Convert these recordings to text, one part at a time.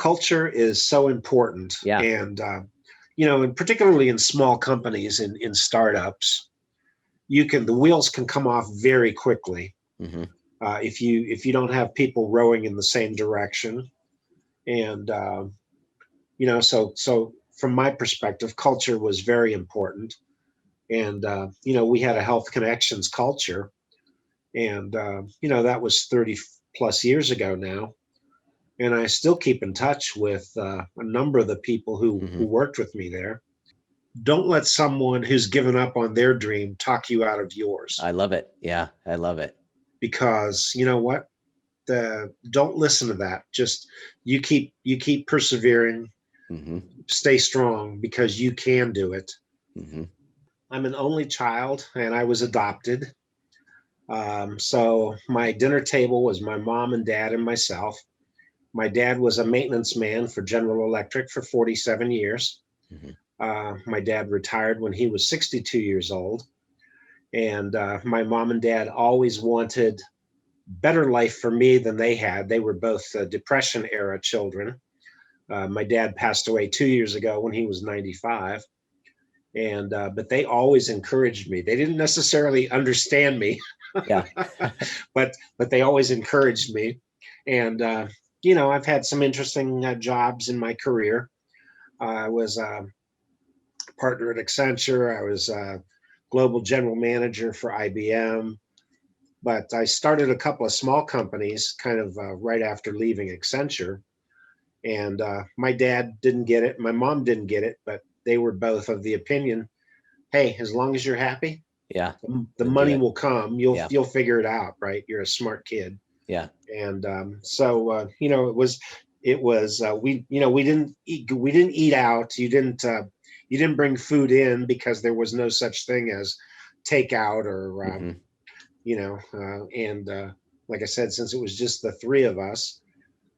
culture is so important. Yeah. And, and particularly in small companies, in startups, the wheels can come off very quickly. Mm-hmm. If you don't have people rowing in the same direction. And, so from my perspective, culture was very important. And, we had a health connections culture. And, that was 30 plus years ago now. And I still keep in touch with a number of the people who worked with me there. Don't let someone who's given up on their dream talk you out of yours. I love it. Yeah, I love it. Because you know what? Don't listen to that. Just you keep persevering, stay strong, because you can do it. I'm an only child, and I was adopted. So my dinner table was my mom and dad and myself. My dad was a maintenance man for General Electric for 47 years. My dad retired when he was 62 years old. And my mom and dad always wanted better life for me than they had. They were both Depression era children. My dad passed away 2 years ago when he was 95. And but they always encouraged me. They didn't necessarily understand me, yeah, but they always encouraged me. And I've had some interesting jobs in my career. I was a partner at Accenture. I was a global general manager for IBM. But I started a couple of small companies kind of right after leaving Accenture. And my dad didn't get it. My mom didn't get it, but they were both of the opinion, hey, as long as you're happy, yeah, the money will come. You'll figure it out, right? You're a smart kid. Yeah. And it was we didn't eat out. You didn't bring food in because there was no such thing as takeout or like I said, since it was just the three of us,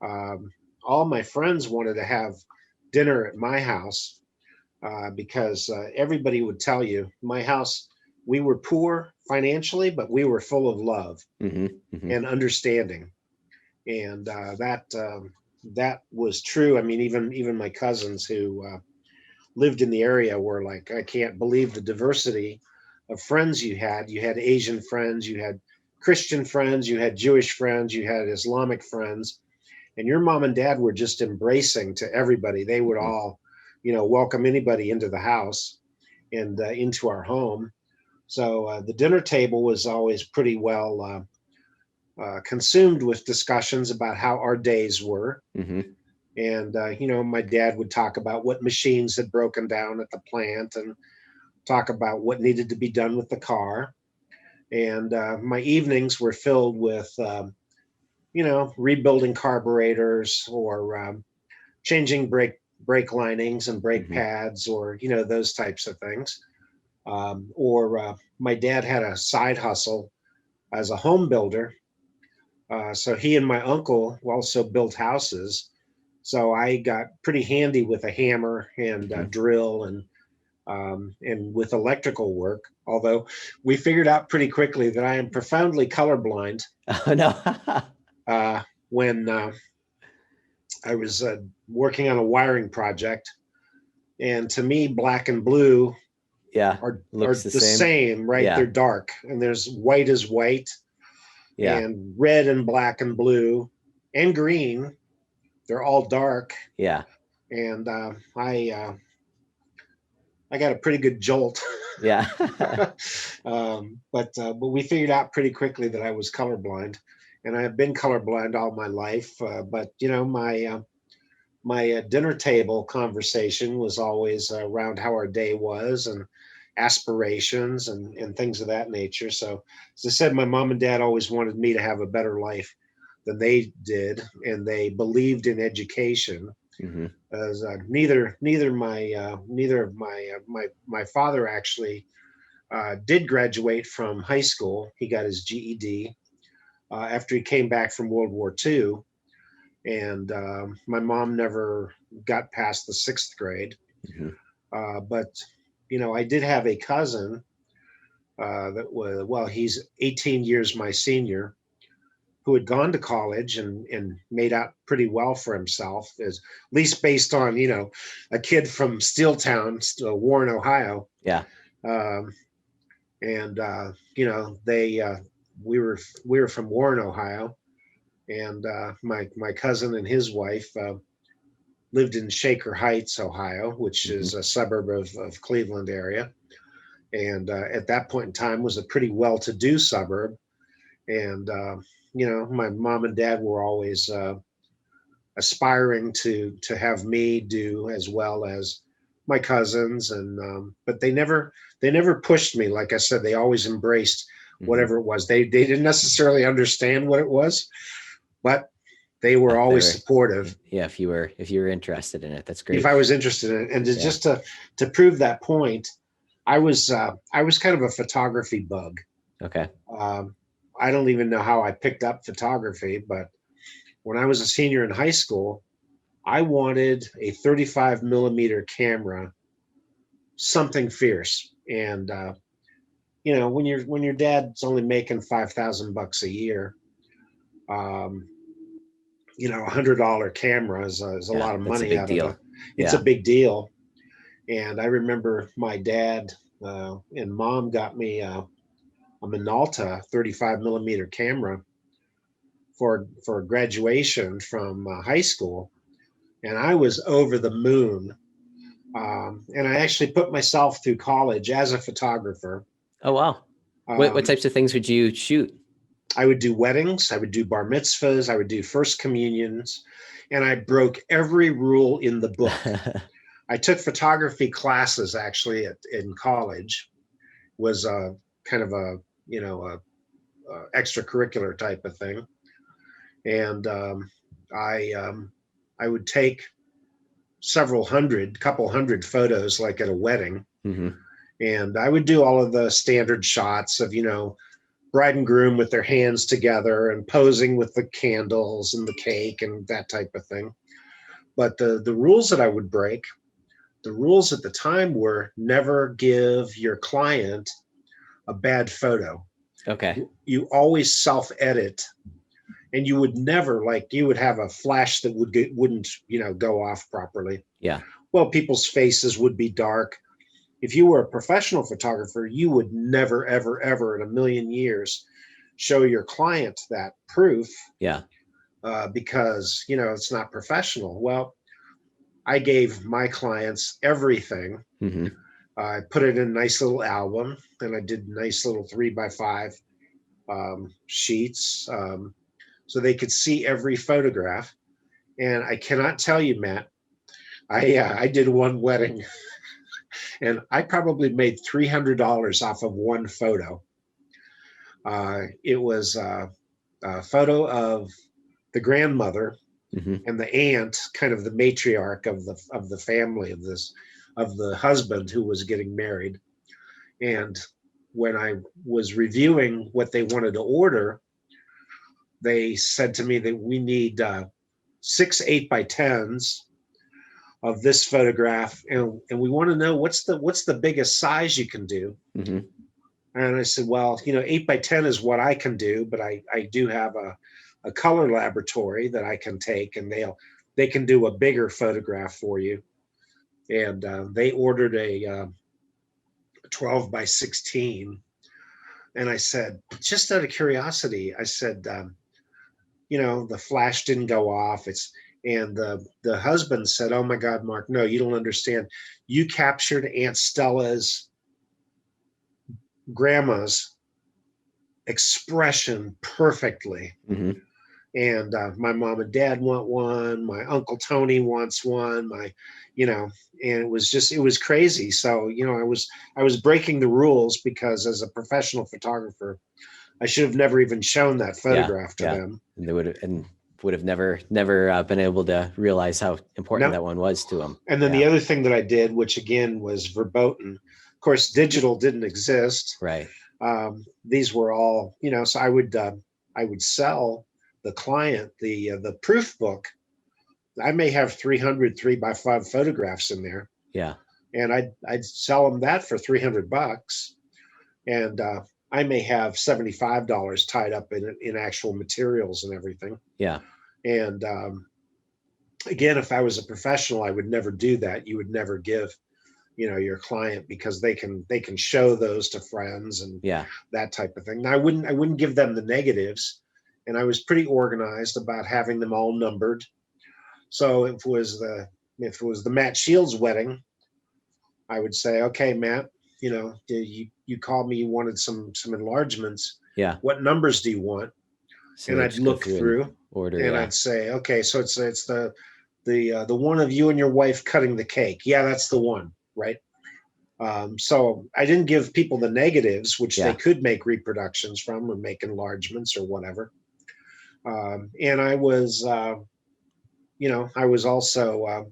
all my friends wanted to have dinner at my house because everybody would tell you my house, we were poor financially, but we were full of love and understanding. And that was true. I mean, even my cousins who lived in the area were like, I can't believe the diversity of friends you had. You had Asian friends, you had Christian friends, you had Jewish friends, you had Islamic friends, and your mom and dad were just embracing to everybody. They would all, welcome anybody into the house and into our home. So the dinner table was always pretty well consumed with discussions about how our days were. And, my dad would talk about what machines had broken down at the plant and talk about what needed to be done with the car. And my evenings were filled with, rebuilding carburetors or changing brake linings and brake pads or, those types of things. Or my dad had a side hustle as a home builder. So he and my uncle also built houses. So I got pretty handy with a hammer and a drill and with electrical work, although we figured out pretty quickly that I am profoundly colorblind. Oh, no. When I was working on a wiring project, and to me, black and blue are the same, right? Yeah. They're dark, and there's white is white, and red and black and blue and green, they're all dark. Yeah. And I got a pretty good jolt. Yeah. But we figured out pretty quickly that I was colorblind, and I have been colorblind all my life. But my dinner table conversation was always around how our day was and aspirations and things of that nature. So as I said, my mom and dad always wanted me to have a better life than they did, and they believed in education. As neither of my father actually did graduate from high school. He got his GED after he came back from World War II, and my mom never got past the 6th grade. But I did have a cousin that was, he's 18 years my senior, who had gone to college and made out pretty well for himself, as at least based on, a kid from Steeltown, Warren, Ohio. Yeah. Um, and we were from Warren, Ohio, and my cousin and his wife lived in Shaker Heights, Ohio, which is a suburb of Cleveland area, and at that point in time was a pretty well-to-do suburb. And my mom and dad were always aspiring to have me do as well as my cousins, and but they never pushed me. Like I said, they always embraced whatever it was. They didn't necessarily understand what it was, but they were always supportive. Yeah, if you were interested in it, that's great. If I was interested in it, and just to prove that point, I was kind of a photography bug. Okay. I don't even know how I picked up photography, but when I was a senior in high school, I wanted a 35 millimeter camera, something fierce. And when your dad's only making $5,000 a year, $100 camera is a lot of money out of it. It's a big deal. And I remember my dad and mom got me a Minolta 35 millimeter camera for graduation from high school, and I was over the moon. And I actually put myself through college as a photographer. Oh wow! What types of things would you shoot? I would do weddings, I would do bar mitzvahs, I would do first communions, and I broke every rule in the book. I took photography classes actually in college. Was kind of a extracurricular type of thing, and I would take couple hundred photos, like at a wedding, and I would do all of the standard shots of bride and groom with their hands together and posing with the candles and the cake and that type of thing. But the rules that I would break, the rules at the time were never give your client a bad photo. Okay. You always self-edit, and you would never, you would have a flash that wouldn't go off properly. Yeah. Well, people's faces would be dark. If you were a professional photographer, you would never, ever, ever in a million years show your client that proof. Yeah. Because it's not professional. Well, I gave my clients everything. I put it in a nice little album, and I did nice little 3x5 sheets, so they could see every photograph. And I cannot tell you, Matt, I did one wedding, and I probably made $300 off of one photo. It was a photo of the grandmother and the aunt, kind of the matriarch of the family of the husband who was getting married. And when I was reviewing what they wanted to order, they said to me that we need 6 8x10s of this photograph, and we want to know what's the biggest size you can do. And I said, well, 8x10 is what I can do, but I do have a color laboratory that I can take, and they can do a bigger photograph for you. And they ordered a 12x16. And I said, just out of curiosity, I said, the flash didn't go off. And the husband said, oh my God, Mark, no, you don't understand. You captured Aunt Stella's grandma's expression perfectly. And my mom and dad want one. My Uncle Tony wants one. And it was crazy. So, I was breaking the rules, because as a professional photographer, I should have never even shown that photograph to them. And they would have never been able to realize how important that one was to them. And then the other thing that I did, which again was verboten. Of course, digital didn't exist. Right. These were all, so I would sell the client the proof book. I may have 300 3x5 photographs in there. Yeah. And I'd sell them that for $300. And I may have $75 tied up in actual materials and everything. Yeah. And again, if I was a professional, I would never do that. You would never give, your client, because they can show those to friends and Yeah. that type of thing. Now, I wouldn't give them the negatives, and I was pretty organized about having them all numbered. So if it was the Matt Shields wedding, I would say, okay, Matt, you called me, you wanted some enlargements. Yeah. What numbers do you want? So And they I'd just go look through in through, order. and Yeah. I'd say, okay, so it's the one of you and your wife cutting the cake. Yeah, that's the one, right? So I didn't give people the negatives, which they Yeah. could make reproductions from or make enlargements or whatever. And I was, I was also,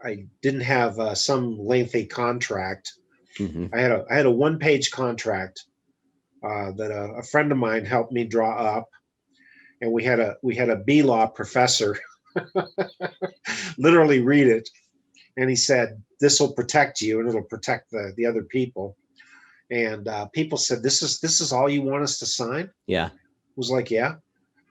I didn't have some lengthy contract. Mm-hmm. I had a one-page contract that a friend of mine helped me draw up, and we had a B-law professor literally read it, and he said, "This will protect you, and it'll protect the other people." And people said, "This is all you want us to sign?" Yeah. I was like, "Yeah,"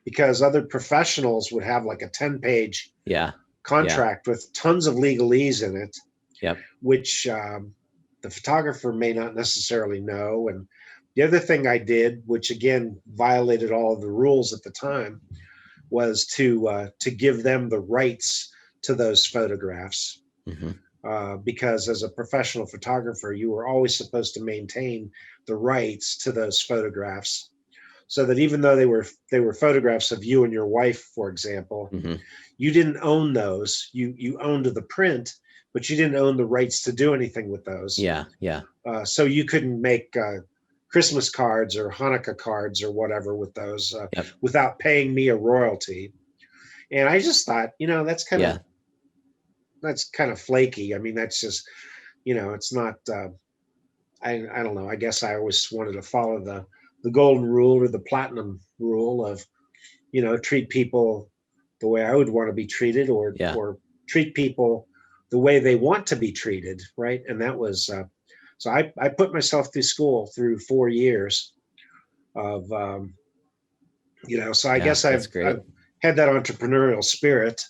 because other professionals would have like a 10-page Yeah. contract with tons of legalese in it, Yep. which the photographer may not necessarily know. And the other thing I did, which again violated all of the rules at the time, was to give them the rights to those photographs. Mm-hmm. Because as a professional photographer, you were always supposed to maintain the rights to those photographs, so that even though they were photographs of you and your wife, for example, Mm-hmm. you didn't own those. You owned the print, but you didn't own the rights to do anything with those. Yeah. Yeah. So you couldn't make Christmas cards or Hanukkah cards or whatever with those Yep. without paying me a royalty. And I just thought, that's kind of flaky. I mean, that's just, it's not. I don't know. I guess I always wanted to follow the golden rule or the platinum rule of, treat people the way I would want to be treated, or Yeah. treat people the way they want to be treated, right? And that was so I put myself through school through 4 years of so I Yeah. guess That's I've great. had that entrepreneurial spirit.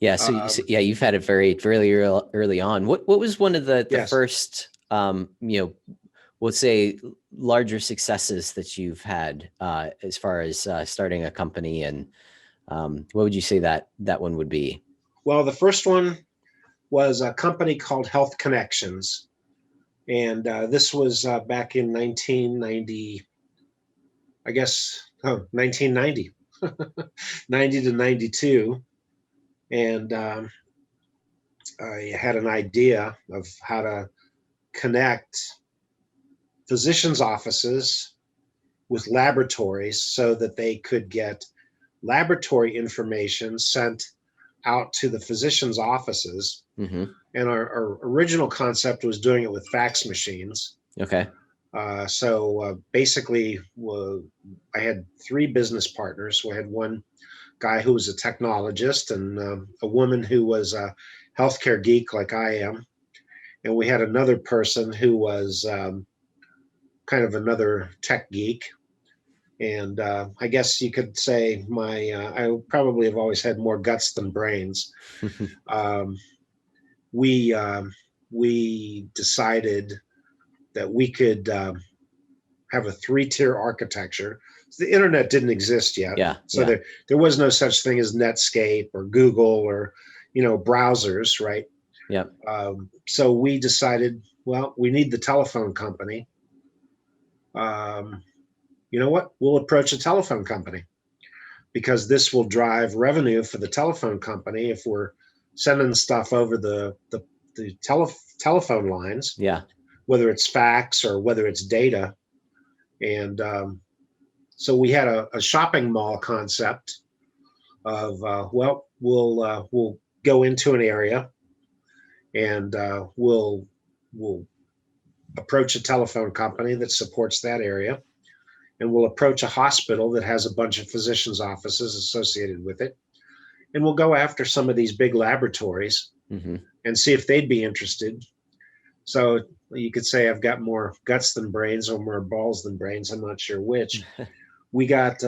Yeah. So, you've had it very, very early on. What was one of the Yes. first, we'll say larger successes that you've had as far as starting a company, and what would you say that one would be? Well, the first one was a company called Health Connections. And this was back in 1990, I guess, 1990, 90 to 92. And I had an idea of how to connect physicians' offices with laboratories so that they could get laboratory information sent out to the physicians' offices. Mm-hmm. And our original concept was doing it with fax machines. Okay. So basically, I had 3 business partners. We had one guy who was a technologist, and a woman who was a healthcare geek like I am. And we had another person who was kind of another tech geek. And I guess you could say I probably have always had more guts than brains. We decided that we could have a 3-tier architecture. The internet didn't exist yet. Yeah. So there was no such thing as Netscape or Google or, browsers, right? Yeah. So we decided, well, we need the telephone company. You know what? We'll approach a telephone company, because this will drive revenue for the telephone company if we're sending stuff over the telephone lines. Yeah. Whether it's fax or whether it's data. And so we had a shopping mall concept of, we'll go into an area, and we'll approach a telephone company that supports that area, and we'll approach a hospital that has a bunch of physicians' offices associated with it, and we'll go after some of these big laboratories Mm-hmm. and see if they'd be interested. So you could say I've got more guts than brains or more balls than brains. I'm not sure which. We got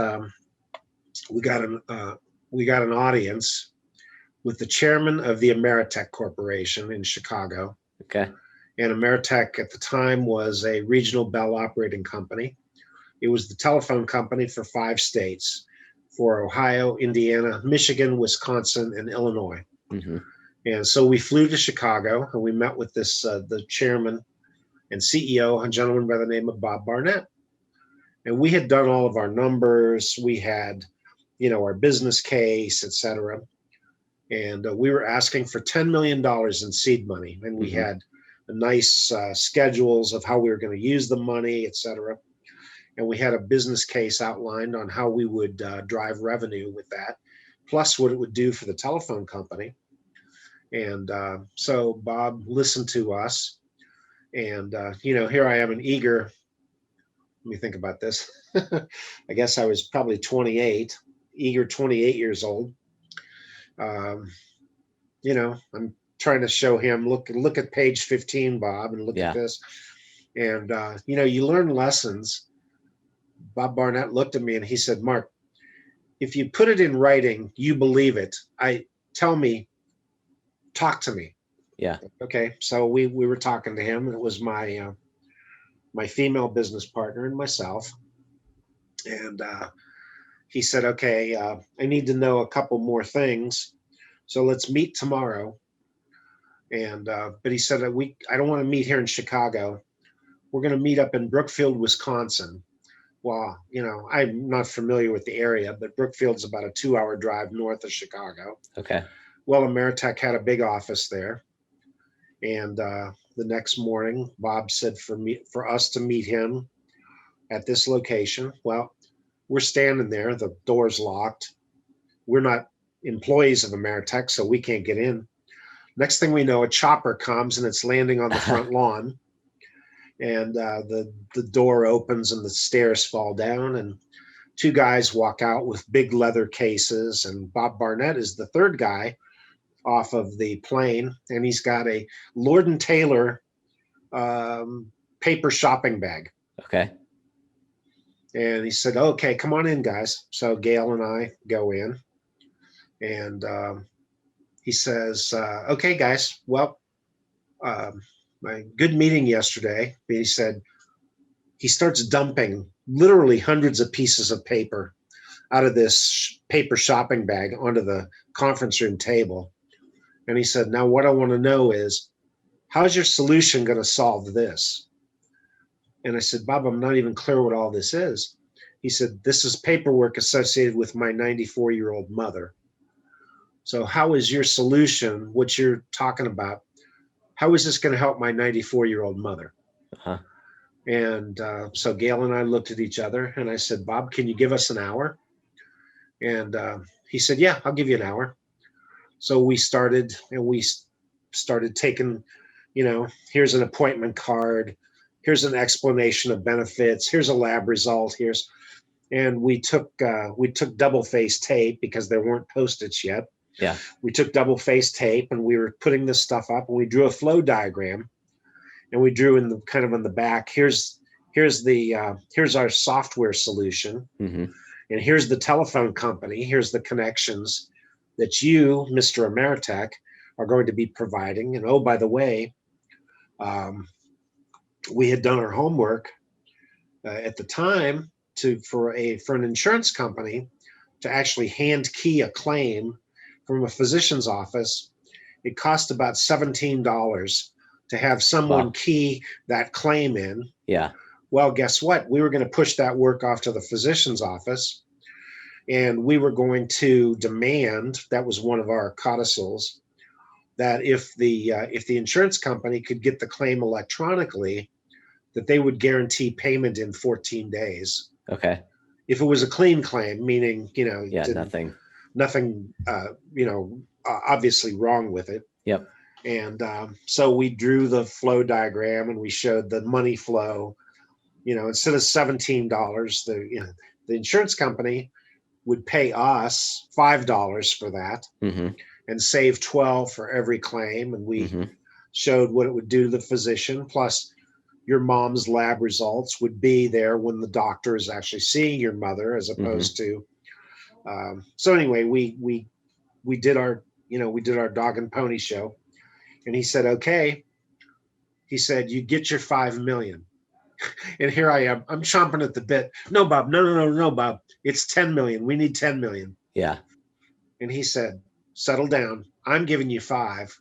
we got an we got an audience with the chairman of the Ameritech Corporation in Chicago. Okay. And Ameritech at the time was a regional Bell operating company. It was the telephone company for 5 states, for Ohio, Indiana, Michigan, Wisconsin, and Illinois. Mm-hmm. And so we flew to Chicago and we met with this the chairman and CEO, a gentleman by the name of Bob Barnett. And we had done all of our numbers. We had, our business case, et cetera. And we were asking for $10 million in seed money. And we had nice schedules of how we were going to use the money, et cetera. And we had a business case outlined on how we would drive revenue with that, plus what it would do for the telephone company. And so Bob listened to us. And, here I am, an eager, let me think about this. I guess I was probably 28, eager 28 years old. I'm trying to show him, look at page 15, Bob, and look at this. And, you learn lessons. Bob Barnett looked at me and he said, Mark, if you put it in writing, you believe it. Talk to me. Yeah. Okay. So we were talking to him, and it was my female business partner and myself. And he said, okay, I need to know a couple more things. So let's meet tomorrow. And, but he said, I don't want to meet here in Chicago. We're going to meet up in Brookfield, Wisconsin. Well, I'm not familiar with the area, but Brookfield's about a 2-hour drive north of Chicago. Okay. Well, Ameritech had a big office there. And the next morning, Bob said for us to meet him at this location. Well, we're standing there, the door's locked. We're not employees of Ameritech, so we can't get in. Next thing we know, a chopper comes and it's landing on the front lawn. And the door opens and the stairs fall down, and 2 guys walk out with big leather cases. And Bob Barnett is the 3rd guy off of the plane, and he's got a Lord & Taylor paper shopping bag. Okay. And he said, okay, come on in, guys. So Gail and I go in, and he says, okay, guys, well, my good meeting yesterday. He said he starts dumping literally hundreds of pieces of paper out of this paper shopping bag onto the conference room table. And he said, now what I want to know is, how's your solution going to solve this? And I said, Bob, I'm not even clear what all this is. He said, this is paperwork associated with my 94-year-old mother. So how is your solution, what you're talking about, how is this going to help my 94-year-old mother? Uh-huh. And so Gail and I looked at each other, and I said, Bob, can you give us an hour? And he said, yeah, I'll give you an hour. So we started taking, here's an appointment card. Here's an explanation of benefits. Here's a lab result. And we took double-faced tape because there weren't Post-its yet. Yeah. We took double-faced tape and we were putting this stuff up, and we drew a flow diagram, and we drew in the kind of on the back. Here's our software solution, mm-hmm. and here's the telephone company. Here's the connections that you, Mr. Ameritech, are going to be providing. And oh, by the way, we had done our homework at the time for an insurance company to actually hand key a claim from a physician's office. It cost about $17 to have someone key that claim in. Yeah. Well, guess what? We were going to push that work off to the physician's office, and we were going to demand, that was one of our codicils, that if the insurance company could get the claim electronically, that they would guarantee payment in 14 days. Okay. If it was a clean claim, meaning, nothing, obviously wrong with it. Yep. And so we drew the flow diagram, and we showed the money flow. Instead of $17, the insurance company would pay us $5 for that, mm-hmm. and save $12 for every claim. And we, mm-hmm. showed what it would do to the physician. Plus, your mom's lab results would be there when the doctor is actually seeing your mother, as Hmm. opposed to. So anyway, we did our we did our dog and pony show, and he said, okay. He said, you get your 5 million. And here I am. I'm chomping at the bit. No, Bob. No, no, no, no, Bob. It's 10 million. We need 10 million. Yeah. And he said, settle down. I'm giving you 5.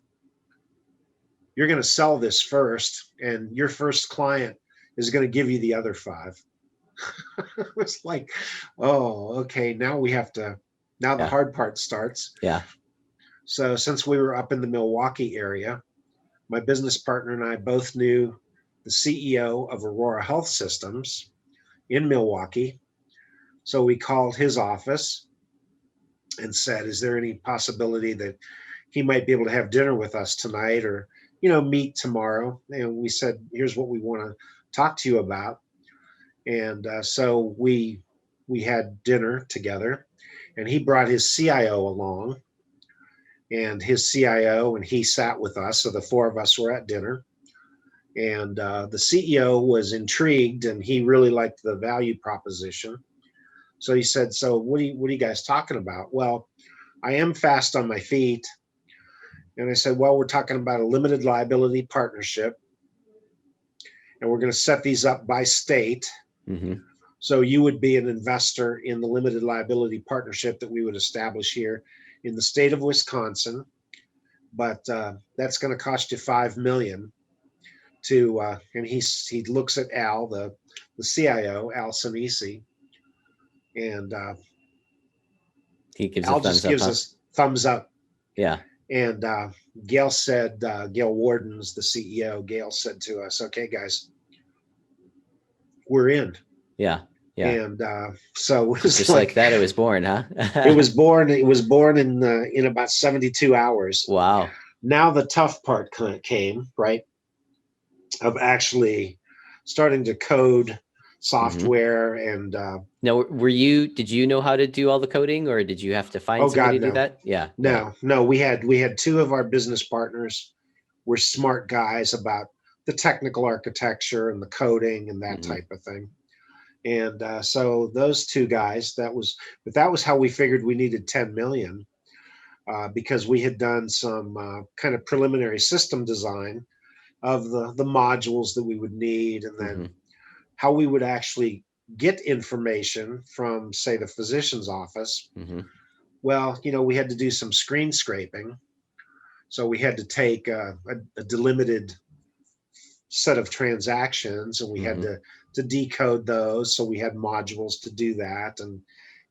You're going to sell this first, and your first client is going to give you the other 5. It was like, oh, okay. Now we have to, now the Yeah. hard part starts. Yeah. So since we were up in the Milwaukee area, my business partner and I both knew the CEO of Aurora Health Systems in Milwaukee. So we called his office and said, is there any possibility that he might be able to have dinner with us tonight, or, meet tomorrow? And we said, here's what we want to talk to you about. And so we had dinner together, and he brought his CIO along, and his CIO and he sat with us. So the 4 of us were at dinner, and the CEO was intrigued, and he really liked the value proposition. So he said, so what are you guys talking about? Well, I am fast on my feet. And I said, well, we're talking about a limited liability partnership, and we're going to set these up by state. Hmm. So you would be an investor in the limited liability partnership that we would establish here in the state of Wisconsin. But that's going to cost you 5 million to, and he looks at Al, the CIO, Al Sinisi, and He gives a Al just thumbs up, gives huh? us thumbs up. Yeah. And Gail said, Gail Warden's the CEO. Gail said to us, okay, guys, we're in. Yeah. Yeah. And so it was Just like like, that, it was born, huh? it was born. It was born in about 72 hours. Wow. Now the tough part came, right, of actually starting to code Hmm. software and Now, did you know how to do all the coding, or did you have to find oh somebody God, to do no, that? Yeah. Yeah. no. We had 2 of our business partners were smart guys about the technical architecture and the coding and that Hmm. type of thing. And so those 2 guys, but that was how we figured we needed 10 million, because we had done some kind of preliminary system design of the modules that we would need, and then Hmm. how we would actually get information from, say, the physician's office. Hmm. Well, we had to do some screen scraping. So we had to take a delimited set of transactions, and we had Hmm. to decode those. So we had modules to do that. And,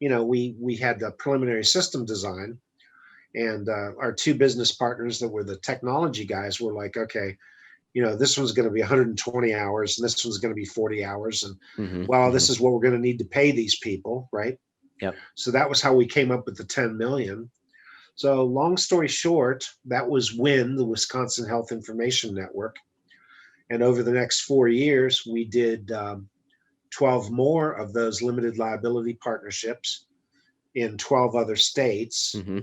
we had the preliminary system design, and our 2 business partners that were the technology guys were like, okay, this one's going to be 120 hours, and this one's going to be 40 hours. And Hmm. well, Hmm. this is what we're going to need to pay these people. Right. Yep. So that was how we came up with the 10 million. So long story short, that was when the Wisconsin Health Information Network. And over the next 4 years, we did 12 more of those limited liability partnerships in 12 other states. Hmm.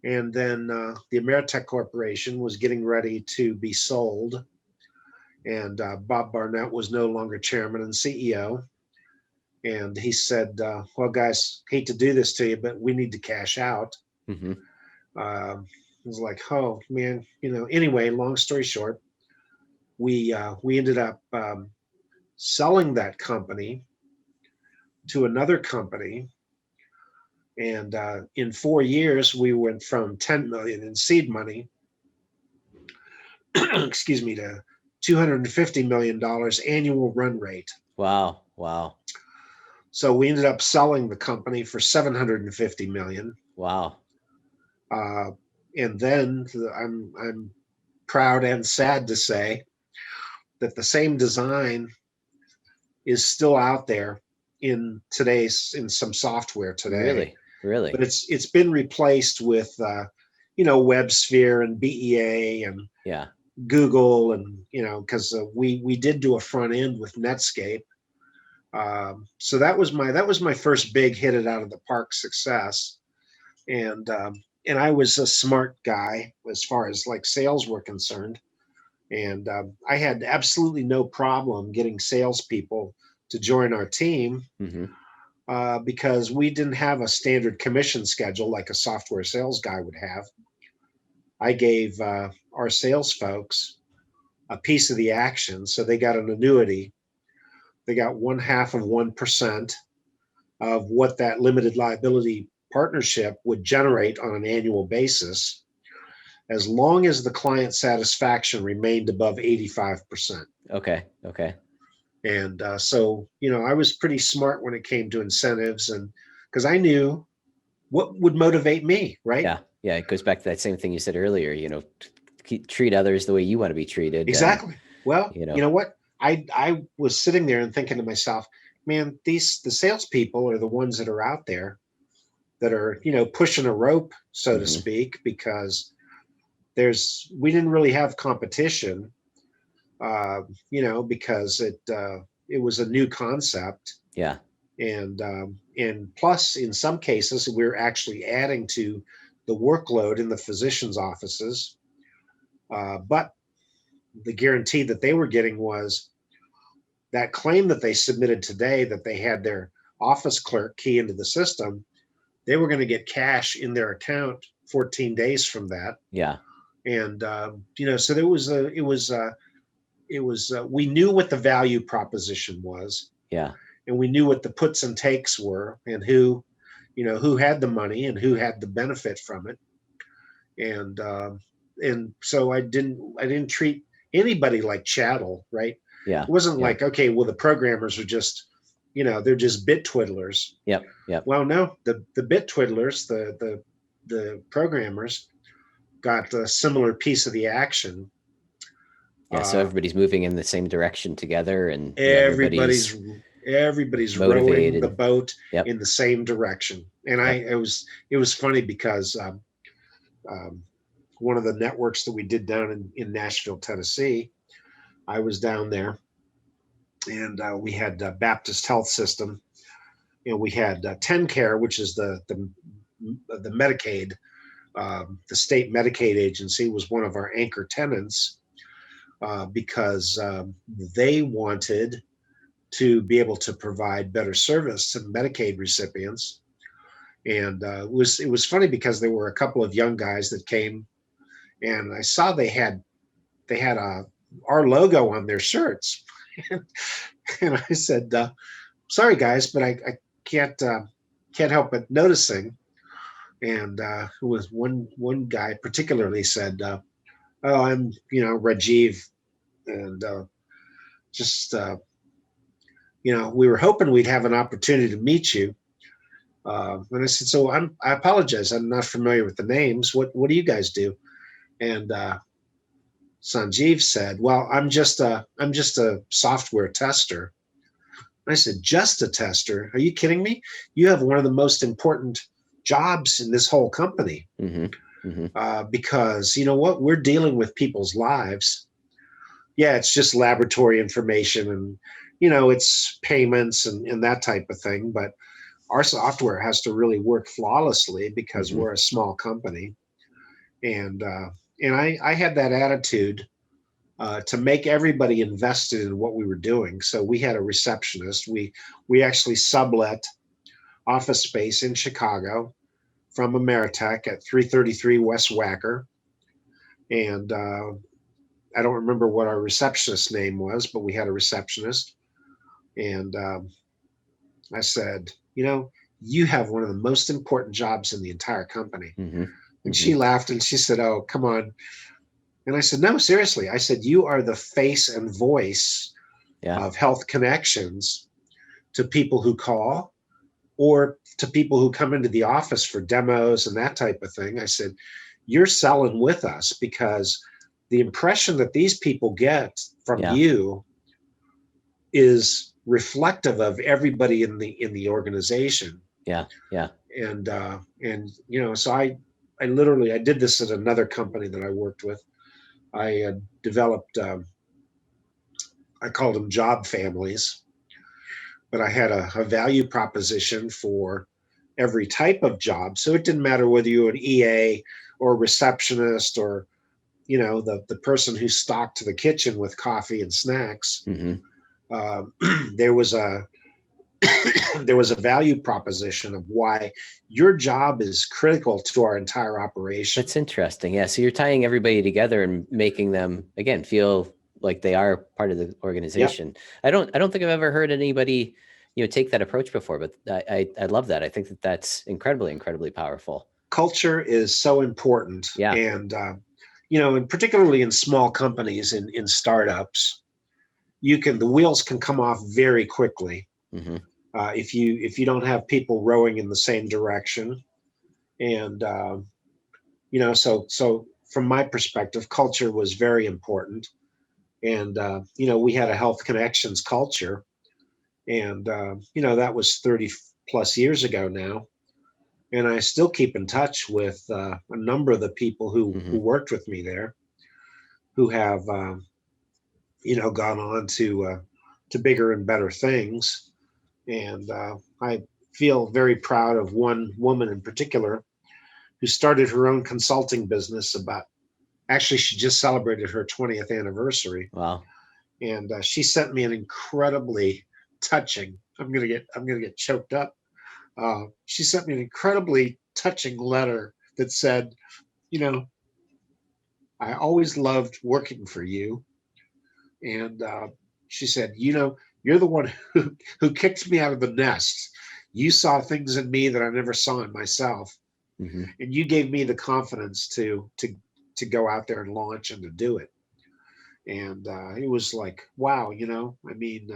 And then the Ameritech Corporation was getting ready to be sold. And Bob Barnett was no longer chairman and CEO. And he said, well, guys, hate to do this to you, but we need to cash out. Hmm. I was like, oh, man, anyway, long story short, we ended up selling that company to another company. And in 4 years, we went from 10 million in seed money, excuse me, to $250 million annual run rate. Wow. Wow. So we ended up selling the company for 750 million. Wow. Uh, and then I'm proud and sad to say that the same design is still out there in some software today, Really? but Really? it's been replaced with WebSphere and BEA and Yeah. Google, and because we did do a front end with Netscape. So that was my first big hit it out of the park success, and I was a smart guy as far as like sales were concerned. And I had absolutely no problem getting salespeople to join our team because we didn't have a standard commission schedule like a software sales guy would have. I gave our sales folks a piece of the action. So they got an annuity. They got 0.5% of what that limited liability partnership would generate on an annual basis, as long as the client satisfaction remained above 85%. Okay. And so, I was pretty smart when it came to incentives, and because I knew what would motivate me, right? Yeah. It goes back to that same thing you said earlier, treat others the way you want to be treated. Exactly. Well, you know what? I was sitting there and thinking to myself, man, the salespeople are the ones that are out there that are, pushing a rope, so to speak, because we didn't really have competition, because it was a new concept. Yeah. And plus, in some cases, we're actually adding to the workload in the physicians' offices. But the guarantee that they were getting was that claim that they submitted today, that they had their office clerk key into the system, they were going to get cash in their account 14 days from that. Yeah. And, so we knew what the value proposition was. Yeah. And we knew what the puts and takes were, and who had the money and who had the benefit from it. And so I didn't treat anybody like chattel, right? Yeah. It wasn't like, okay, well, the programmers are just, they're just bit twiddlers. Yep. Well, no, the bit twiddlers, the programmers got a similar piece of the action. Yeah. So everybody's moving in the same direction together, and everybody's rowing the boat in the same direction. And it was funny because one of the networks that we did down in Nashville, Tennessee, I was down there, and we had Baptist Health System, and we had TennCare, which is the Medicaid, the state Medicaid agency, was one of our anchor tenants, because they wanted to be able to provide better service to Medicaid recipients. And it was funny because there were a couple of young guys that came, and I saw they had our logo on their shirts. And I said, sorry guys, but I can't help but noticing. And it was one guy particularly said, oh, I'm Rajiv, and we were hoping we'd have an opportunity to meet you. And I said, so I apologize, I'm not familiar with the names. What do you guys do? And Sanjeev said, well, I'm just a software tester. I said, just a tester? Are you kidding me? You have one of the most important jobs in this whole company. Because you know what? We're dealing with people's lives. Yeah, it's just laboratory information, and it's payments and that type of thing. But our software has to really work flawlessly because we're a small company. And I had that attitude to make everybody invested in what we were doing. So we had a receptionist. We actually sublet office space in Chicago from Ameritech at 333 West Wacker. And I don't remember what our receptionist's name was, but we had a receptionist. And I said, you have one of the most important jobs in the entire company. And she laughed and she said, oh, come on. And I said, no, seriously. I said, you are the face and voice of Health Connections to people who call, or to people who come into the office for demos and that type of thing. I said, you're selling with us, because the impression that these people get from you is reflective of everybody in the organization. Yeah. And so I literally did this at another company that I worked with. I developed, I called them job families, but I had a value proposition for every type of job. So it didn't matter whether you were an EA or a receptionist or, the person who stocked the kitchen with coffee and snacks, Hmm. uh, there was a there was a value proposition of why your job is critical to our entire operation. That's interesting. Yeah. So you're tying everybody together and making them, again, feel like they are part of the Yep. organization. I don't think I've ever heard anybody, take that approach before, but I love that. I think that that's incredibly, incredibly powerful. Culture is so important. Yeah. And, and particularly in small companies, in startups, the wheels can come off very quickly. Hmm. If you don't have people rowing in the same direction. And, so from my perspective, culture was very important. And, we had a health connections culture. And, that was 30 plus years ago now. And I still keep in touch with a number of the people who Hmm. worked with me there, who have, gone on to bigger and better things. And I feel very proud of one woman in particular who started her own consulting business actually, she just celebrated her 20th anniversary. Wow. And she sent me an incredibly touching, I'm gonna get choked up. She sent me an incredibly touching letter that said, you know, I always loved working for you. And she said, you're the one who kicked me out of the nest. You saw things in me that I never saw in myself, Hmm. and you gave me the confidence to go out there and launch and to do it. And it was like, wow, I mean,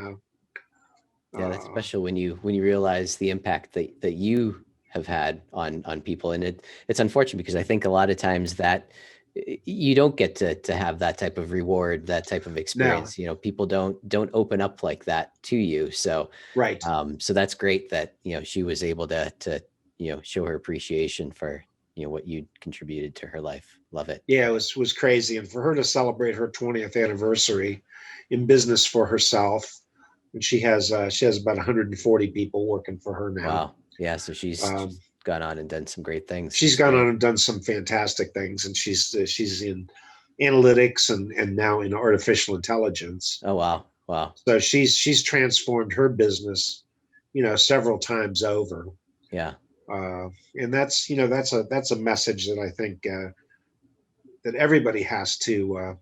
Yeah, that's uh, special when you realize the impact that you have had on people, and it's unfortunate because I think a lot of times that you don't get to have that type of reward, that type of now, experience. People don't open up like that to you. So, right. so that's great that she was able to show her appreciation for what you contributed to her life. Love it. Yeah, it was crazy. And for her to celebrate her 20th anniversary in business for herself, and she has about 140 people working for her now. Wow. Yeah. So she's Um, gone on and done some great things. she's That's gone on great. and done some fantastic things, and she's in analytics and now in artificial intelligence. Oh, wow. Wow. So she's transformed her business, several times over. Yeah. Uh, and that's a message that I think that everybody has to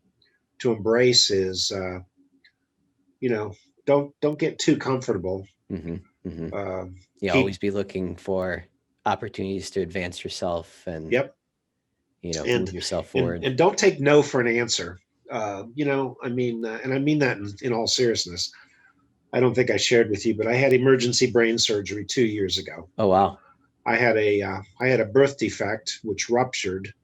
embrace is you know don't get too comfortable. Hmm. Hmm. Um, You keep always be looking for opportunities to advance yourself and, Yep. move and yourself and forward. and don't take no for an answer. I mean, and I mean that in all seriousness. I don't think I shared with you, but I had emergency brain surgery 2 years ago. Oh, wow. I had a birth defect which ruptured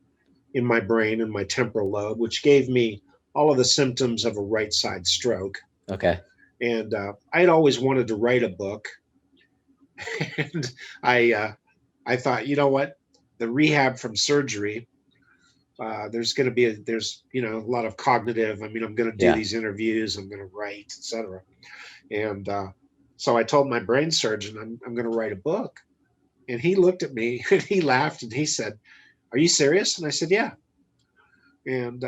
in my brain and my temporal lobe, which gave me all of the symptoms of a right side stroke. Okay. And I had always wanted to write a book, and I thought, you know what, the rehab from surgery. There's going to be there's a lot of cognitive. I mean, I'm going to do Yeah. these interviews. I'm going to write, etc. And so I told my brain surgeon I'm going to write a book. And he looked at me and he laughed and he said, "Are you serious?" And I said, "Yeah." And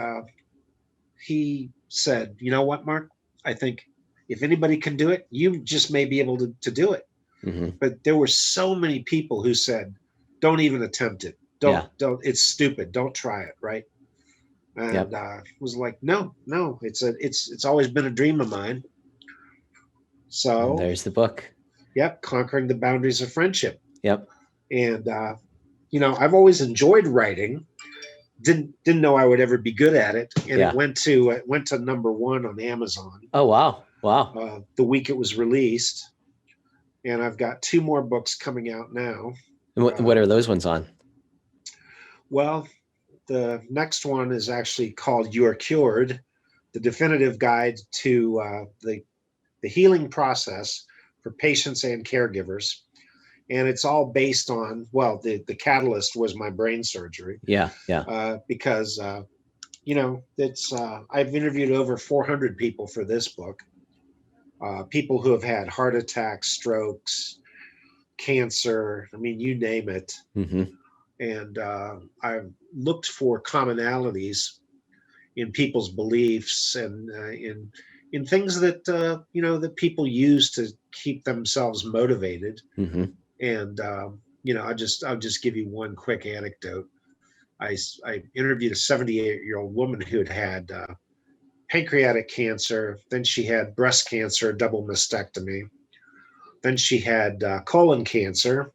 he said, "You know what, Mark? I think if anybody can do it, you just may be able to do it." Hmm. But there were so many people who said, "Don't even attempt it. Yeah. Don't. It's stupid. Don't try it." Right? And Yep. was like, "No, no. It's always been a dream of mine." And So, there's the book. yep, conquering the boundaries of friendship. Yep. And I've always enjoyed writing. Didn't know I would ever be good at it, and it Yeah. went to number one on Amazon Oh, wow. Wow. the week it was released. And I've got two more books coming out now. And what are Um, those ones on? well, the next one is actually called "You're Cured: The Definitive Guide to the Healing Process for Patients and Caregivers." And it's all based on, well, the catalyst was my brain surgery, Yeah. Yeah. because it's I've interviewed over 400 people for this book, people who have had heart attacks, strokes, cancer. I mean, you name it. Hmm. And I've looked for commonalities in people's beliefs and in things that that people use to keep themselves motivated. Mm-hmm. And I'll just give you one quick anecdote. I interviewed a 78-year-old woman who had pancreatic cancer. Then she had breast cancer, double mastectomy. Then she had colon cancer,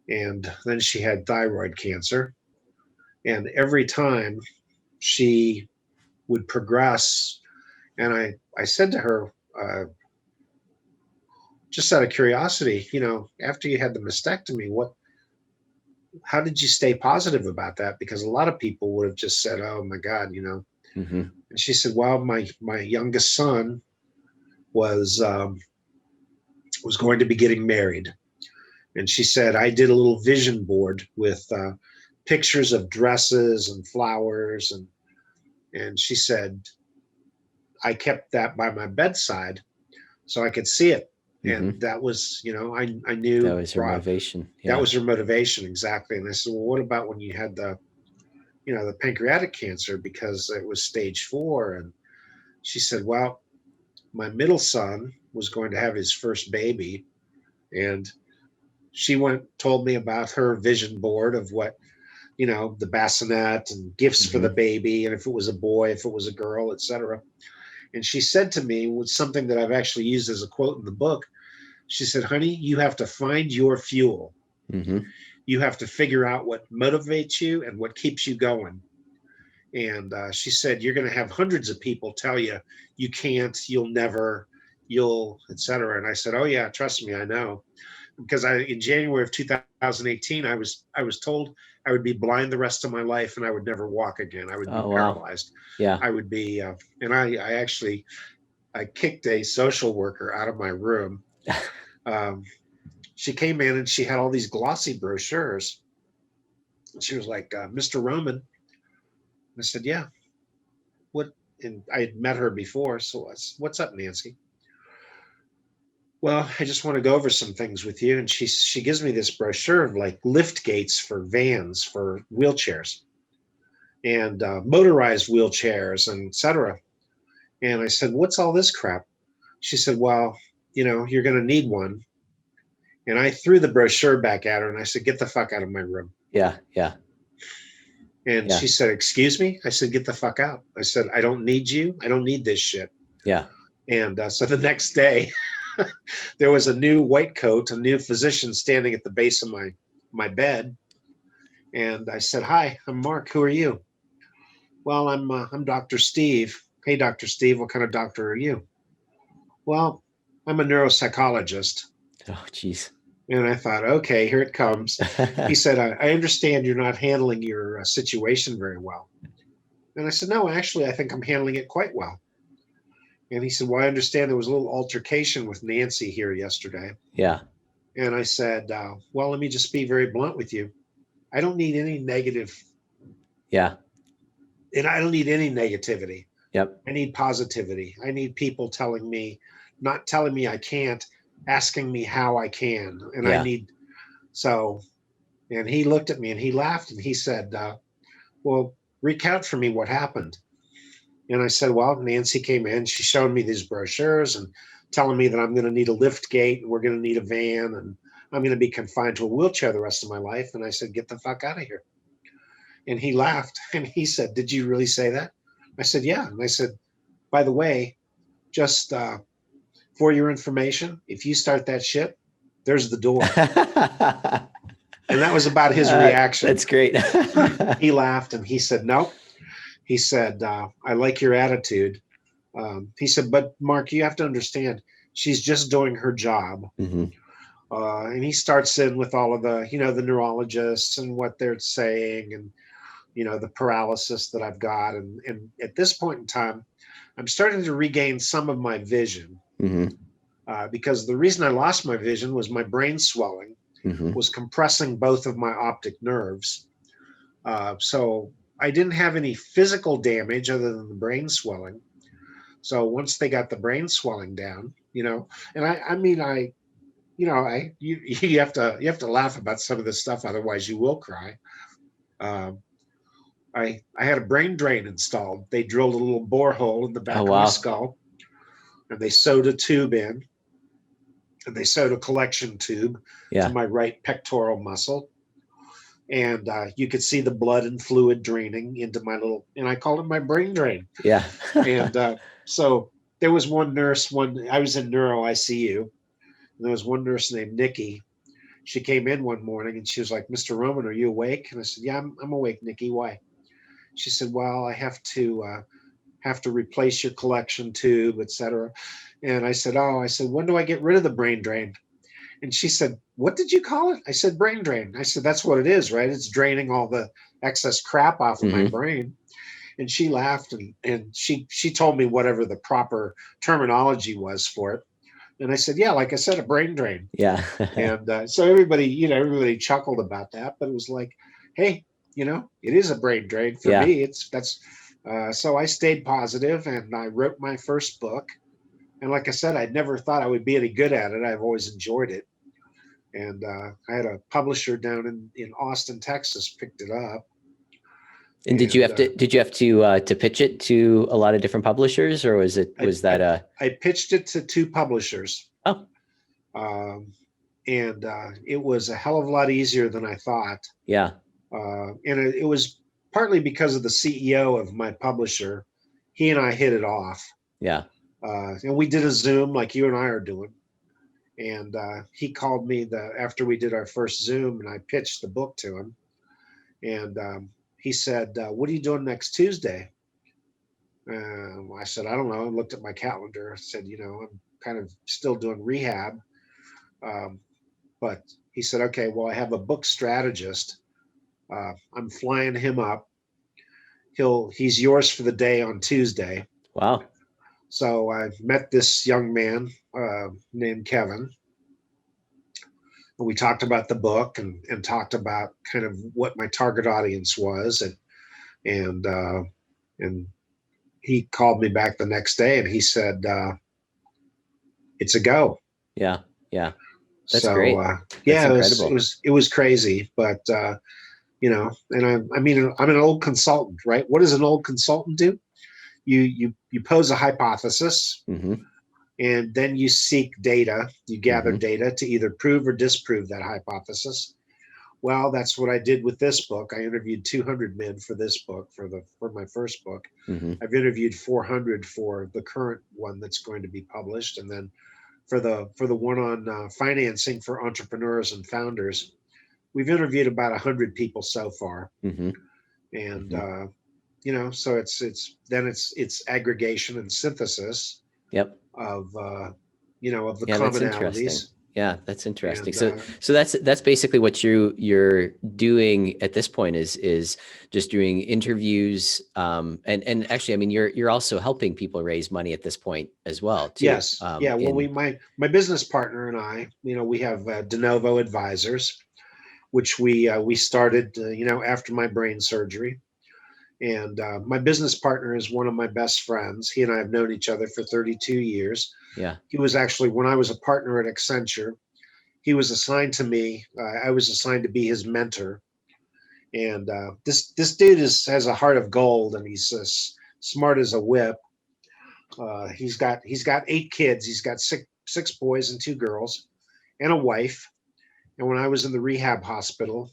and then she had thyroid cancer. And every time she would progress, and I said to her, just out of curiosity, after you had the mastectomy, how did you stay positive about that? Because a lot of people would have just said, "Oh my God," Mm-hmm. And she said, "Well, my youngest son was going to be getting married," and she said, "I did a little vision board with pictures of dresses and flowers, and she said I kept that by my bedside so I could see it." Mm-hmm. And that was, I knew That was her motivation. That Yeah. was her motivation, exactly. And I said, "Well, what about when you had the pancreatic cancer, because it was stage 4?" And she said, "Well, my middle son was going to have his first baby, and she told me about her vision board of what, the bassinet and gifts for Mm-hmm. the baby, and if it was a boy, if it was a girl, etc." And she said to me, with something that I've actually used as a quote in the book, she said, "Honey, you have to find your fuel. Mm-hmm. You have to figure out what motivates you and what keeps you going." And she said, "You're going to have hundreds of people tell you you can't, you'll never, you'll, etc." And I said, "Oh yeah, trust me, I know." Because in January of 2018, I was told I would be blind the rest of my life and I would never walk again. I would be Oh, wow. paralyzed. Yeah. I would be, and I actually I kicked a social worker out of my room. She came in and she had all these glossy brochures. She was like, "Mr. Roman." I said, "Yeah, what?" And I had met her before. So what's up, Nancy? "Well, I just want to go over some things with you." And she gives me this brochure of like lift gates for vans, for wheelchairs, and motorized wheelchairs, and etc. And I said, "What's all this crap?" She said, "Well, you're going to need one." And I threw the brochure back at her and I said, "Get the fuck out of my room." Yeah. Yeah. And Yeah. she said, "Excuse me?" I said, "Get the fuck out." I said, "I don't need you. I don't need this shit." Yeah. And so the next day, there was a new white coat, a new physician standing at the base of my bed. And I said, "Hi, I'm Mark. Who are you?" "Well, I'm Dr. Steve." "Hey, Dr. Steve, what kind of doctor are you?" "Well, I'm a neuropsychologist." Oh, geez. And I thought, okay, here it comes. He said, I understand you're not handling your situation very well." And I said, "No, actually, I think I'm handling it quite well." And he said, "Well, I understand there was a little altercation with Nancy here yesterday." Yeah. And I said, "Well, let me just be very blunt with you. I don't need any negative, Yeah. and I don't need any negativity. Yep. I need positivity. I need people not telling me I can't, asking me how I can. And I Yeah. need, so," and he looked at me and he laughed and he said, "Well, recount for me what happened." And I said, "Well, Nancy came in, she showed me these brochures and telling me that I'm going to need a lift gate and we're going to need a van and I'm going to be confined to a wheelchair the rest of my life." And I said, "Get the fuck out of here." And he laughed and he said, "Did you really say that?" I said, "Yeah." And I said, "By the way, just for your information, if you start that shit, there's the door." And that was about his reaction. That's great. He laughed and he said, "No." He said, "I like your attitude." He said, "But Mark, you have to understand, she's just doing her job." Mm-hmm. And he starts in with all of the neurologists and what they're saying and, the paralysis that I've got. And at this point in time, I'm starting to regain some of my vision Mm-hmm. because the reason I lost my vision was my brain swelling Mm-hmm. was compressing both of my optic nerves. So I didn't have any physical damage other than the brain swelling. So once they got the brain swelling down, and I mean, you have to laugh about some of this stuff, otherwise you will cry. I had a brain drain installed. They drilled a little borehole in the Oh, back of my wow. skull, and they sewed a tube in, and they sewed a collection tube to Yeah. my right pectoral muscle, and you could see the blood and fluid draining into my little, and I called it my brain drain. Yeah. And so there was one nurse. I was in neuro ICU, and there was one nurse named Nikki. She came in one morning and she was like, "Mr. Roman, are you awake?" And I said, "Yeah, I'm awake, Nikki. Why?" She said, "Well, I have to replace your collection tube, etc." And I said, "Oh," I said, "When do I get rid of the brain drain?" And she said, "What did you call it?" I said, "Brain drain." I said, "That's what it is, right? It's draining all the excess crap off of my Hmm. brain." And she laughed, and she told me whatever the proper terminology was for it. And I said, "Yeah, like I said, a brain drain." Yeah. And so everybody chuckled about that, but it was like, hey, it is a brain drain for Yeah. me. So I stayed positive and I wrote my first book. And like I said, I'd never thought I would be any good at it. I've always enjoyed it. And I had a publisher down in Austin, Texas, picked it up. And And did you have to pitch it to a lot of different publishers, or I, was that I, a? I pitched it to two publishers. Oh, Um, and it was a hell of a lot easier than I thought. yeah. And it was partly because of the CEO of my publisher. He and I hit it off, Yeah. and we did a Zoom like you and I are doing. And he called me after we did our first Zoom, and I pitched the book to him. And he said, "What are you doing next Tuesday?" I said, "I don't know." I looked at my calendar. I said, "I'm kind of still doing rehab." Um, but he said, "Okay, well, I have a book strategist. I'm flying him up. He's yours for the day on Tuesday." Wow. So I met this young man named Kevin. And we talked about the book and talked about kind of what my target audience was, and and he called me back the next day and he said, "It's a go." Yeah. Yeah. That's So great. That's yeah, incredible. it was crazy, but and I mean, I'm an old consultant, right? What does an old consultant do? You pose a hypothesis, Hmm. and then you seek data, you gather Hmm. data to either prove or disprove that hypothesis. Well, that's what I did with this book. I interviewed 200 men for this book, for my first book. Hmm. I've interviewed 400 for the current one that's going to be published, and then for the one on financing for entrepreneurs and founders, we've interviewed about 100 people so far. Hmm. And Hmm. so it's aggregation and synthesis Yep. of of the Yeah, that's interesting. commonalities. Yeah, that's interesting. And So that's basically what you're doing at this point is just doing interviews. And actually, I mean, you're also helping people raise money at this point as well, too. yes, yeah, well, In my business partner and I, we have DeNovo Advisors, which we started after my brain surgery. And my business partner is one of my best friends. He and I have known each other for 32 years. Yeah. He was actually, when I was a partner at Accenture, he was assigned to me. I was assigned to be his mentor. And this dude has a heart of gold, and he's smart as a whip. He's got 8 kids. He's got six boys and 2 girls, and a wife. And when I was in the rehab hospital,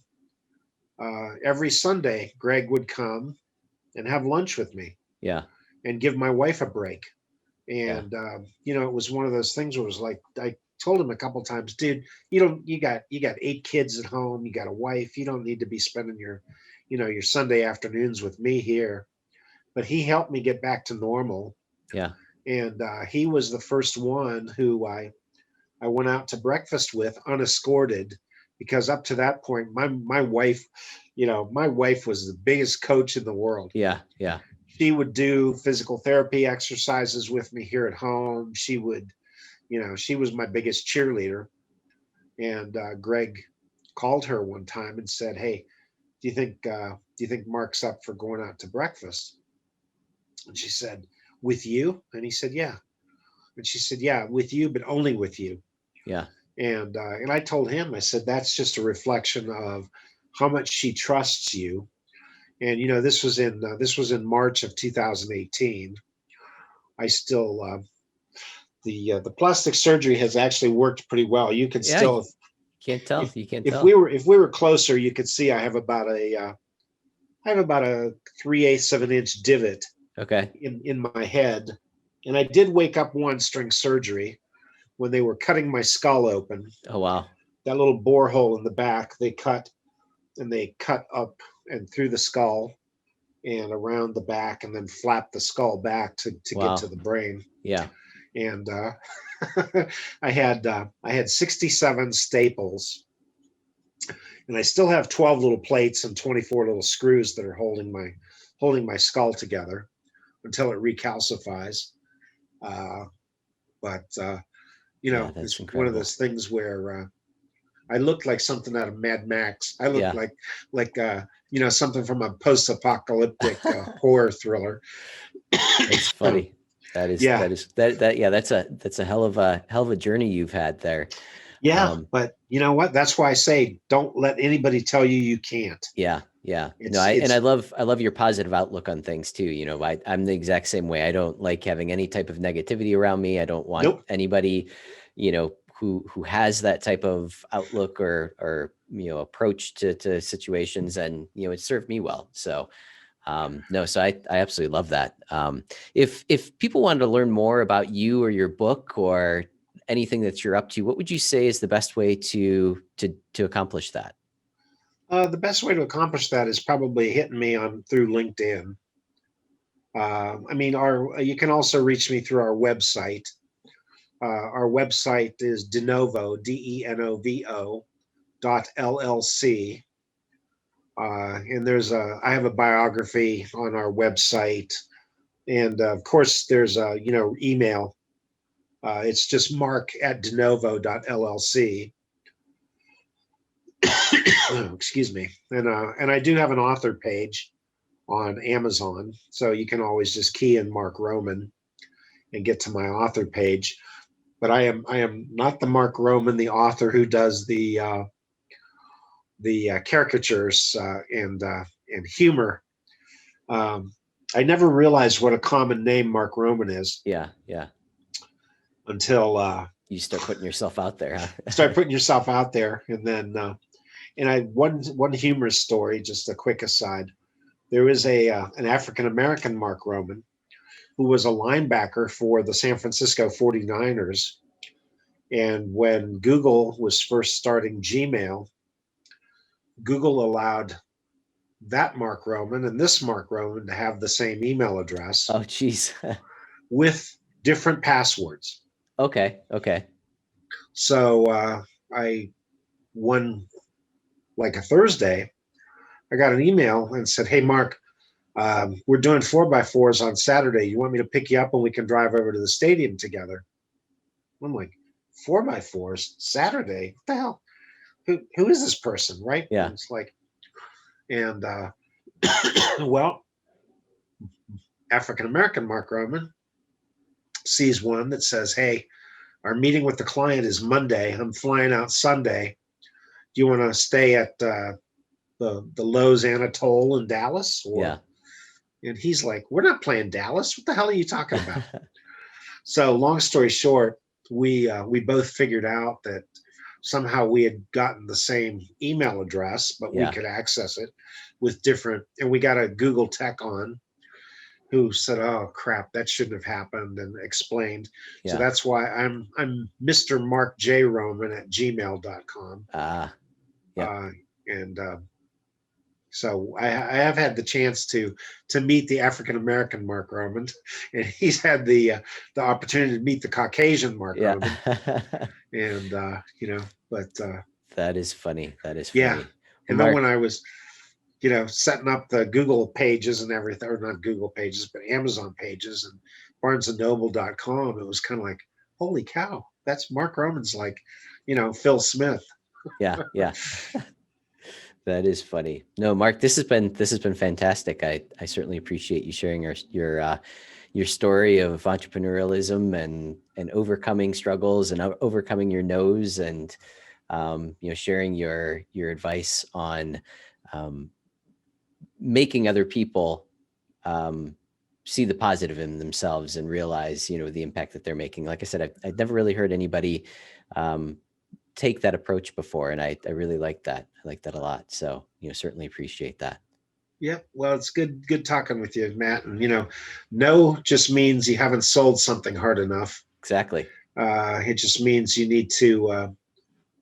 every Sunday, Greg would come and have lunch with me Yeah. and give my wife a break. Yeah. And it was one of those things where it was like I told him a couple times, "Dude, you got 8 kids at home, you got a wife, you don't need to be spending your Sunday afternoons with me here." But he helped me get back to normal, Yeah. and he was the first one who I went out to breakfast with unescorted, because up to that point, my wife, my wife was the biggest coach in the world. Yeah. Yeah. She would do physical therapy exercises with me here at home. She would, she was my biggest cheerleader. And Greg called her one time and said, "Hey, do you think Mark's up for going out to breakfast?" And she said, "With you?" And he said, "Yeah." And she said, "Yeah, with you, but only with you." Yeah. And I told him, I said, "That's just a reflection of how much she trusts you." And this was in March of 2018. I still the plastic surgery has actually worked pretty well. You can Yeah, still, can't tell. if You can't if tell. if we were closer, you could see I have about a 3/8 of an inch divot Okay. in my head, and I did wake up once during surgery when they were cutting my skull open. Oh, wow. That little bore hole in the back, they cut up and through the skull and around the back, and then flap the skull back to get to Wow. the brain. Yeah. And I had 67 staples, and I still have 12 little plates and 24 little screws that are holding my skull together until it recalcifies. Uh, but Yeah, that's it's one of incredible. those things where I looked like something out of Mad Max. I looked Yeah. like something from a post-apocalyptic horror thriller. That's funny. Yeah, Yeah, that's a hell of a journey you've had there. yeah, Um, but you know what? That's why I say don't let anybody tell you you can't. yeah, yeah. No, I It's love your positive outlook on things too. I'm the exact same way. I don't like having any type of negativity around me. I don't want nope. anybody, who has that type of outlook or approach to situations, and it served me well. So no, so I absolutely love that. If people wanted to learn more about you or your book or anything that you're up to, what would you say is the best way to accomplish that? The best way to accomplish that is probably hitting me on through LinkedIn. I mean, our you can also reach me through our website. Our website is DeNovo, DENOVO .LLC. And I have a biography on our website, and of course there's a email. It's just mark@denovo.llc. Excuse me. And I do have an author page on Amazon, so you can always just key in Mark Roman and get to my author page. But I am not the Mark Roman, the author who does the caricatures and humor. Um, I never realized what a common name Mark Roman is Yeah, yeah. until You start putting yourself out there, huh? start putting yourself out there. And then and I one humorous story, just a quick aside. There was an African American Mark Roman who was a linebacker for the San Francisco 49ers. And when Google was first starting Gmail, Google allowed that Mark Roman and this Mark Roman to have the same email address Oh, geez. with different passwords. Okay, okay. So I one like a Thursday, I got an email and said, "Hey Mark, we're doing 4x4s on Saturday. You want me to pick you up and we can drive over to the stadium together?" I'm like, 4x4s Saturday? What the hell? Who is this person, right? Yeah, And it's like, and well, African American Mark Roman sees one that says, "Hey, our meeting with the client is Monday. I'm flying out Sunday. Do you want to stay at the Lowe's Anatole in Dallas?" yeah. And he's like, "We're not playing Dallas. What the hell are you talking about?" So, long story short, we both figured out that somehow we had gotten the same email address, but we Yeah, could access it with different. And we got a Google tech on who said, "Oh crap, that shouldn't have happened," and explained. So yeah. that's why I'm Mr. Mark J. Roman at gmail.com. Yep. Uh, and So I have had the chance to meet the African American Mark Roman, and he's had the opportunity to meet the Caucasian Mark Yeah. Roman, and but That is funny. That is yeah. funny. Well, And then Mark, when I was setting up the Google pages and everything, or not Google pages, but Amazon pages and BarnesandNoble.com, it was kind of like, holy cow, that's Mark Roman's like, Phil Smith. yeah, yeah. That is funny. No, Mark, this has been fantastic. I certainly appreciate you sharing your story of entrepreneurialism and overcoming struggles and overcoming your nose, and sharing your advice on making other people see the positive in themselves and realize, the impact that they're making. Like I said, I've never really heard anybody take that approach before. And I really like that. I like that a lot. So, certainly appreciate that. Yeah, well, it's good talking with you, Matt. And no just means you haven't sold something hard enough. Exactly. It just means you need to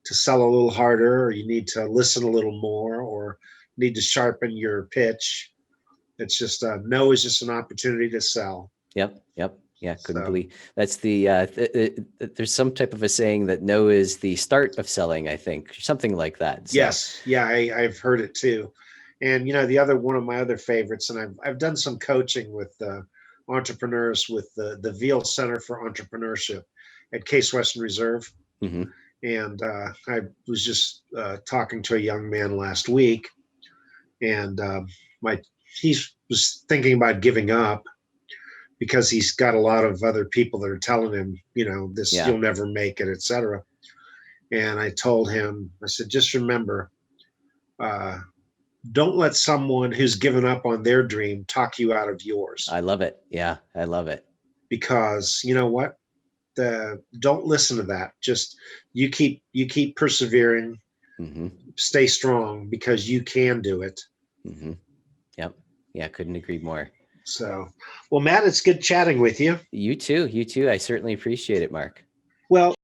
sell a little harder, or you need to listen a little more, or need to sharpen your pitch. It's just no is just an opportunity to sell. Yep. Yeah, couldn't believe that's there's some type of a saying that no is the start of selling, I think, something like that. So. Yes, yeah, I've heard it too. And the other one of my other favorites, and I've done some coaching with entrepreneurs with the Veal Center for Entrepreneurship at Case Western Reserve. Mm-hmm. And I was just talking to a young man last week, and he was thinking about giving up because he's got a lot of other people that are telling him, this, you'll never make it, etc. And I told him, I said, just remember, don't let someone who's given up on their dream talk you out of yours. I love it. Yeah, I love it. Because you know what? Don't listen to that. Just you keep persevering. Mm-hmm. Stay strong, because you can do it. Mm-hmm. Yep. Yeah, couldn't agree more. So, well, Matt, it's good chatting with you. You too. I certainly appreciate it, Mark. Well.